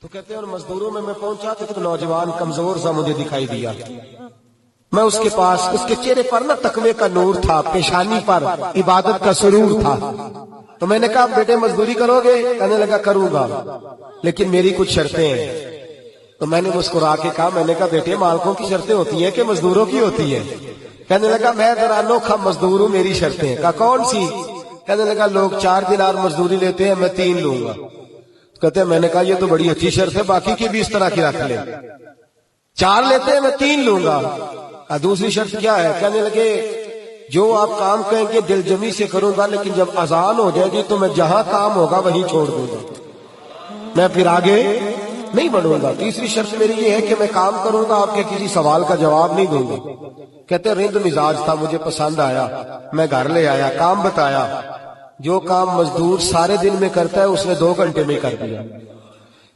تو کہتے ہیں اور مزدوروں میں پہنچا تو ایک نوجوان کمزور سا مجھے دکھائی دیا. میں اس کے پاس، اس کے چہرے پر نا تقوی کا نور تھا، پیشانی پر عبادت کا سرور تھا. تو میں نے کہا بیٹے مزدوری کرو گے؟ کہنے لگا کروں گا لیکن میری کچھ شرطیں ہیں. تو میں نے مسکرا کے کہا، میں نے کہا بیٹے مالکوں کی شرطیں ہوتی ہیں کہ مزدوروں کی ہوتی ہیں؟ کہنے لگا میں ذرا انوکھا مزدور ہوں، میری شرطیں ہیں. کہا کون سی؟ کہنے لگا لوگ 4 دینار مزدوری لیتے ہیں، میں 3 لوں گا. کہتے ہیں میں نے کہا یہ تو بڑی اچھی شرط ہے، باقی کی بھی اس طرح کی رکھ لیں. 4 لیتے ہیں، میں 3 لوں گا. دوسری شرط کیا ہے؟ کہنے لگے جو آپ کام کہیں گے دل جمی سے کروں گا، لیکن جب اذان ہو جائے گی تو میں جہاں کام ہوگا وہیں چھوڑ دوں گا، میں پھر آگے نہیں بڑھوں گا. تیسری شرط میری یہ ہے کہ میں کام کروں گا، آپ کے کسی سوال کا جواب نہیں دوں گا. کہتے ہیں رند مزاج تھا، مجھے پسند آیا، میں گھر لے آیا، کام بتایا. جو کام مزدور سارے دن میں کرتا ہے اس نے 2 گھنٹے میں کر دیا.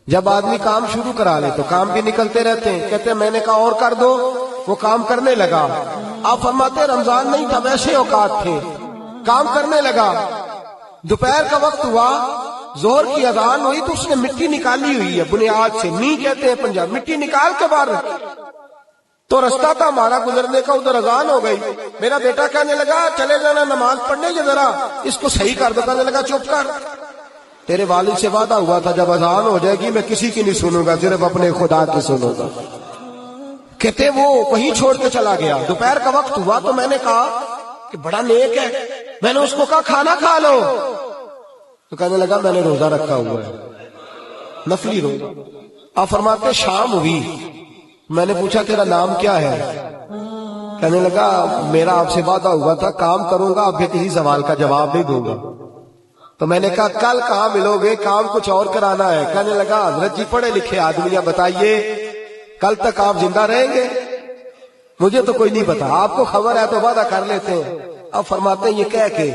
جب آدمی کام شروع کرا لے تو کام بھی نکلتے رہتے ہیں. کہتے ہیں میں نے کہا اور کر دو، وہ کام کرنے لگا. آپ فرماتے ہیں رمضان نہیں تھا، ویسے اوقات تھے، کام کرنے لگا. دوپہر کا وقت ہوا، ظہر کی اذان ہوئی تو اس نے مٹی نکالی ہوئی ہے بنیاد سے، نہیں کہتے ہیں پنجاب، مٹی نکال کے باہر. تو رستہ تھا ہمارا گزرنے کا، ادھر اذان ہو گئی. میرا بیٹا کہنے لگا چلے جانا نماز پڑھنے کے، ذرا اس کو صحیح کر دو. کہنے لگا چپ کر، تیرے والد سے وعدہ ہوا تھا جب اذان ہو جائے گی میں کسی کی نہیں سنوں گا، صرف اپنے خدا کی سنوں گا. کہتے وہ وہیں چھوڑ کے چلا گیا. دوپہر کا وقت ہوا تو میں نے کہا کہ بڑا نیک ہے، میں نے اس کو کہا کھانا کھا لو. تو کہنے لگا میں نے روزہ رکھا ہوا ہے، نفلی روزہ. آپ فرماتے شام ہوئی، میں نے پوچھا تیرا نام کیا ہے؟ کہنے لگا میرا آپ سے وعدہ ہوا تھا کام کروں گا، آپ کے کسی سوال کا جواب نہیں دوں گا. تو میں نے کہا کل کہاں ملو گے، کام کچھ اور کرانا ہے. کہنے لگا حضرت جی پڑھے لکھے آدمی، بتائیے کل تک آپ زندہ رہیں گے؟ مجھے تو کوئی نہیں پتا، آپ کو خبر ہے تو وعدہ کر لیتے ہیں. اب فرماتے ہیں یہ کہہ کے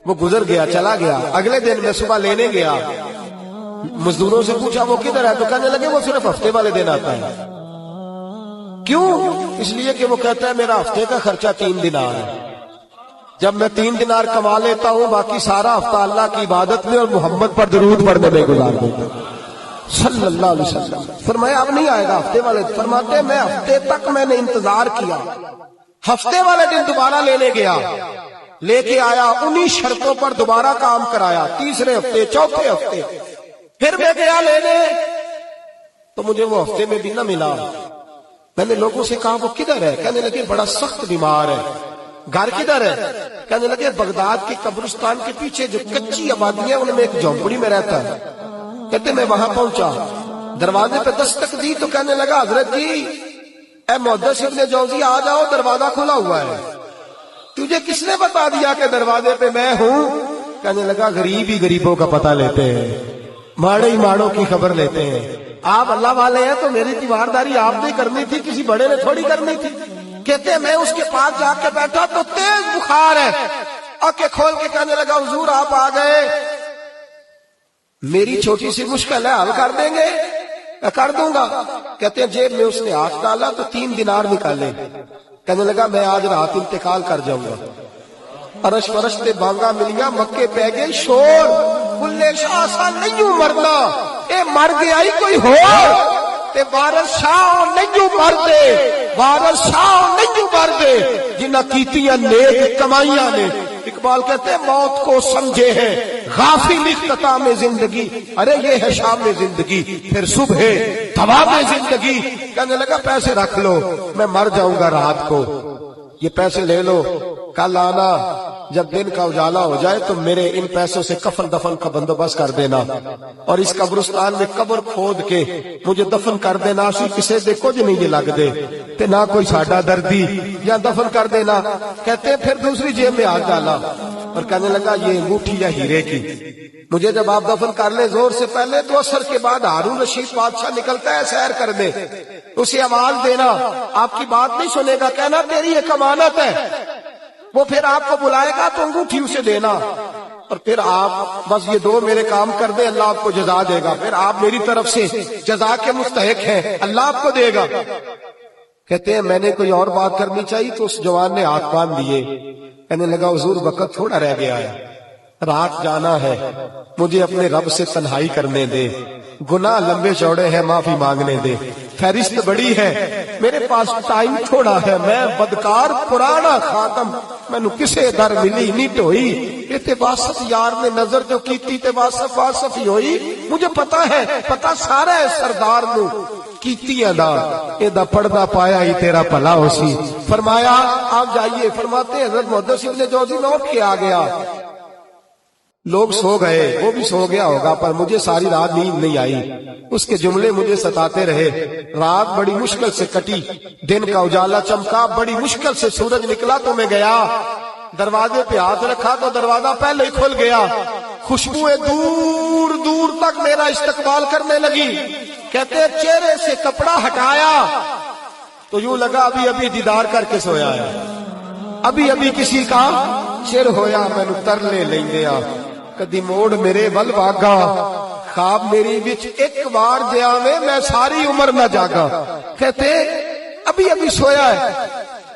وہ گزر گیا، چلا گیا. اگلے دن میں صبح لینے گیا، مزدوروں سے پوچھا وہ کدھر ہے؟ تو کہنے لگے وہ صرف ہفتے والے دن آتا ہے. کیوں؟ اس لیے کہ وہ کہتا ہے میرا ہفتے کا خرچہ 3 دینار ہے، جب میں 3 دینار کما لیتا ہوں باقی سارا ہفتہ اللہ کی عبادت میں اور محمد پر درود پڑھنے میں گزار دیتا ہوں صلی اللہ علیہ وسلم. فرمایا اب نہیں آئے گا ہفتے والے. فرماتے میں ہفتے تک میں نے انتظار کیا، ہفتے والے دن دوبارہ لینے گیا، لے کے آیا، انہی شرطوں پر دوبارہ کام کرایا. تیسرے ہفتے، چوتھے ہفتے پھر میں گیا لینے تو مجھے وہ ہفتے میں بھی نہ ملا. میں نے لوگوں سے کہا وہ کدھر ہے؟ کہنے لگے بڑا سخت بیمار ہے. گھر کدھر ہے؟ کہنے لگے بغداد کے قبرستان کے پیچھے جو کچی آبادی ہے ان میں ایک جھونپڑی میں رہتا ہے. کہتے میں وہاں پہنچا، دروازے پہ دستک دی تو کہنے لگا حضرت جی اے محدث ابن جوزی آ جاؤ، دروازہ کھلا ہوا ہے. تجھے کس نے بتا دیا کہ دروازے پہ میں ہوں؟ کہنے لگا غریب ہی غریبوں کا پتہ لیتے ہیں، ماڑے ہی ماڑوں کی خبر لیتے ہیں. آپ اللہ والے ہیں تو میری تیمارداری آپ نے کرنی تھی، کسی بڑے نے تھوڑی کرنی تھی. کہتے ہیں میں اس کے پاس جا کے بیٹھا تو تیز بخار ہے، آنکھیں کھول کے کہنے لگا حضور آپ آ گئے، میری چھوٹی سی مشکل ہے، حل کر دیں گے؟ کر دوں گا. کہتے ہیں جیب میں اس نے ہاتھ ڈالا تو 3 دینار نکالے. کہنے لگا میں آج رات انتقال کر جاؤں گا. عرش فرش تے بانگا ملیا، مکے پہ گئے شور، بلے شاہ سا نہیں مرنا، اے مر گیا ہی کوئی ہو تے وارث شاہ نہیں مردے، وارث شاہ نہیں مردے جنہ کیتیاں نیک کمائیاں نے. اقبال کہتے ہیں موت کو سمجھے ہیں غافل اختتام زندگی، ارے یہ ہے شام زندگی پھر صبح دوام زندگی. کہنے لگا پیسے رکھ لو، میں مر جاؤں گا رات کو، یہ پیسے لے لو، کل آنا جب دن کا اجالا ہو جائے تو میرے ان پیسوں سے کفن دفن کا بندوبست کر دینا، اور اس قبرستان میں قبر کھود کے مجھے دفن کر دینا. اسی کسے دے کچھ نہیں یہ لگ دے تے نہ کوئی ساڈا دردی، یا دفن کر دینا. کہتے پھر دوسری جیب میں ہاتھ ڈالا اور کہنے لگا یہ انگوٹھی یا ہیرے کی، مجھے جب آپ دفن کر لیں زور سے پہلے تو عصر کے بعد ہارون رشید بادشاہ نکلتا ہے سیر کرنے، اسے آواز دینا، آپ کی بات نہیں سنے گا، کہنا تیری ایک امانت ہے، وہ پھر آپ کو بلائے گا تو انگوٹھی اسے دینا، اور پھر آپ بس یہ 2 میرے کام کر دیں، اللہ آپ کو جزا دے گا، پھر آپ میری طرف سے جزا کے مستحق ہیں، اللہ آپ کو دے گا. کہتے ہیں میں نے کوئی اور بات کرنی چاہیے تو اس جوان نے ہاتھ باندھ دیے. کہنے لگا حضور وقت تھوڑا رہ گیا ہے، رات جانا ہے، مجھے اپنے رب سے تنہائی کرنے دے، گناہ لمبے چوڑے ہیں معافی مانگنے دے، فہرست بڑی ہے میرے پاس ٹائم تھوڑا ہے، میں بدکار پرانا خاتم، مینو کسے در ملی نہیں ٹوئی، یہ تے واسف یار نے نظر جو کیتی تے واسف واسف ہی ہوئی، مجھے پتا ہے، پتا سارا ہے سردار نو کیتیاں دا، اے دا پردہ پایا ہی تیرا بھلا ہو سی۔ فرمایا آپ جائیے، فرماتے ہیں حضرت محدث ابن جوزی میں اٹھ کے آ گیا، لوگ سو گئے، وہ بھی سو گیا ہوگا، پر مجھے ساری رات نیند نہیں آئی، اس کے جملے مجھے ستاتے رہے، رات بڑی مشکل سے کٹی، دن کا اجالا چمکا، بڑی مشکل سے سورج نکلا تو میں گیا، دروازے پہ ہاتھ رکھا تو دروازہ پہلے ہی کھل گیا، خوشبوئیں دور دور تک میرا استقبال کرنے لگی، کہتے چہرے سے کپڑا ہٹایا تو یوں لگا ابھی ابھی دیدار کر کے سویا ہے، ابھی ابھی کسی کا چر ہویا، مینو ترلے لیندیا، کدی موڑ میرے ول واگا، خواب میری وچ ایک بار دیا میں ساری عمر نہ جاگا، کہتے ابھی ابھی سویا ہے،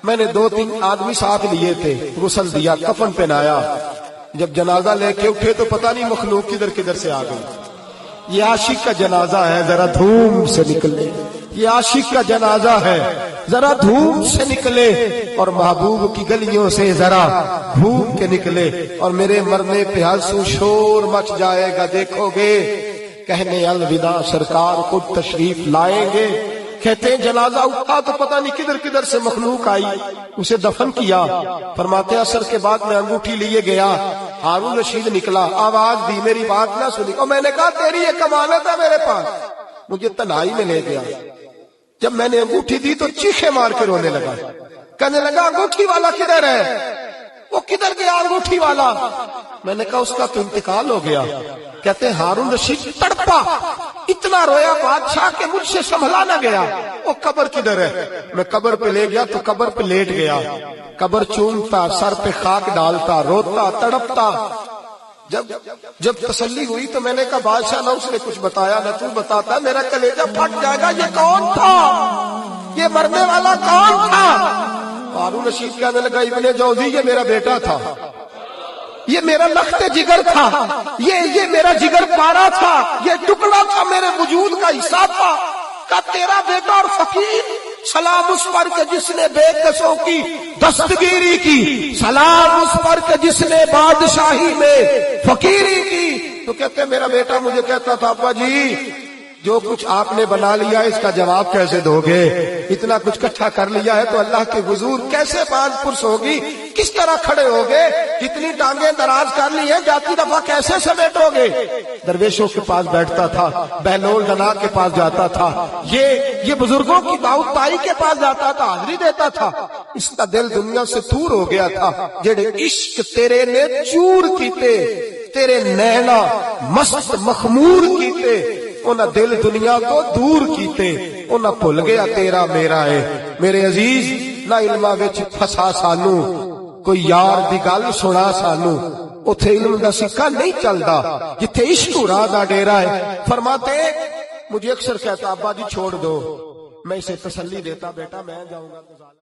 میں نے 2-3 آدمی ساتھ لیے تھے، غسل دیا، کفن پہنایا، جب جنازہ لے کے اٹھے تو پتہ نہیں مخلوق کدھر کدھر سے آ گئی، یہ عاشق کا جنازہ ہے ذرا دھوم سے نکلے، یہ عاشق کا جنازہ ہے ذرا دھوم سے نکلے، اور محبوب کی گلیوں سے ذرا گھوم کے نکلے، اور میرے مرنے پہ آنسو شور مچ جائے گا، دیکھو گے کہنے الوداع سرکار خود تشریف لائیں گے، کہتے ہیں جنازہ اٹھا تو پتہ نہیں کدھر کدھر سے مخلوق آئی، اسے دفن کیا، فرماتے عصر کے بعد میں انگوٹھی لیے گیا، ہارون رشید نکلا، آواز دی، میری بات نہ سنی، اور میں نے کہا تیری ایک امانت ہے میرے پاس، مجھے تنہائی میں لے گیا، جب میں نے انگوٹھی دی تو چیخے مار کے رونے لگا، کہنے لگا انگوٹھی والا کدھر ہے، وہ کدھر گیا انگوٹھی والا، میں نے کہا اس کا تو انتقال ہو گیا، کہتے ہیں ہارون رشید تڑپا، اتنا رویا بادشاہ کہ مجھ سے سنبھلا نہ گیا، وہ قبر کدھر ہے، میں قبر پہ لے گیا تو قبر پہ لیٹ گیا، قبر چومتا، سر پہ خاک ڈالتا، روتا، تڑپتا، جب تسلی ہوئی تو میں نے کہا بادشاہ نہ اس نے کچھ بتایا نہ تو بتاتا، میرا کلیجہ پھٹ جائے گا، یہ کون تھا، یہ مرنے والا کون تھا، ہارون رشید کہنے لگا ابن جوزی یہ میرا بیٹا تھا، یہ میرا لخت جگر تھا، یہ میرا جگر پارا تھا، یہ ٹکڑا تھا میرے وجود کا حصہ تھا، کہ تیرا بیٹا اور فقیر، سلام اس پر کہ جس نے بے کسوں کی دستگیری کی، سلام اس پر کہ جس نے بادشاہی میں فقیری کی، تو کہتے میرا بیٹا مجھے کہتا تھا ابا جی جو کچھ آپ نے بنا لیا اس کا جواب کیسے دو گے، اتنا کچھ کٹھا کر لیا ہے تو اللہ کے حضور کیسے باندھ پرس ہوگی، کس طرح کھڑے ہوگے، جتنی ٹانگیں دراز کر لی ہیں جاتی دفعہ کیسے سمیٹو گے، درویشوں کے پاس بیٹھتا تھا، بہلول دنا کے پاس جاتا تھا، یہ بزرگوں کی دعوت تائی کے پاس جاتا تھا، حاضری دیتا تھا، اس کا دل دنیا سے دور ہو گیا تھا، جڑے عشق تیرے نے چور کیتے، تیرے نینا مست مخمور کیتے، انہاں دل دنیا تو دور کیتے، انہاں بھول گیا تیرا میرا ہے، میرے عزیز نہ علماں وچ پھسا سانو، کوئی یار دی گل سنا سانو، اتھے علم دا سکہ نہیں چلدا، جتھے عشق راہ دا ڈیرا ہے، فرماتے مجھے اکثر کہتا ابا جی چھوڑ دو، میں اسے تسلی دیتا بیٹا میں جاؤں گا تو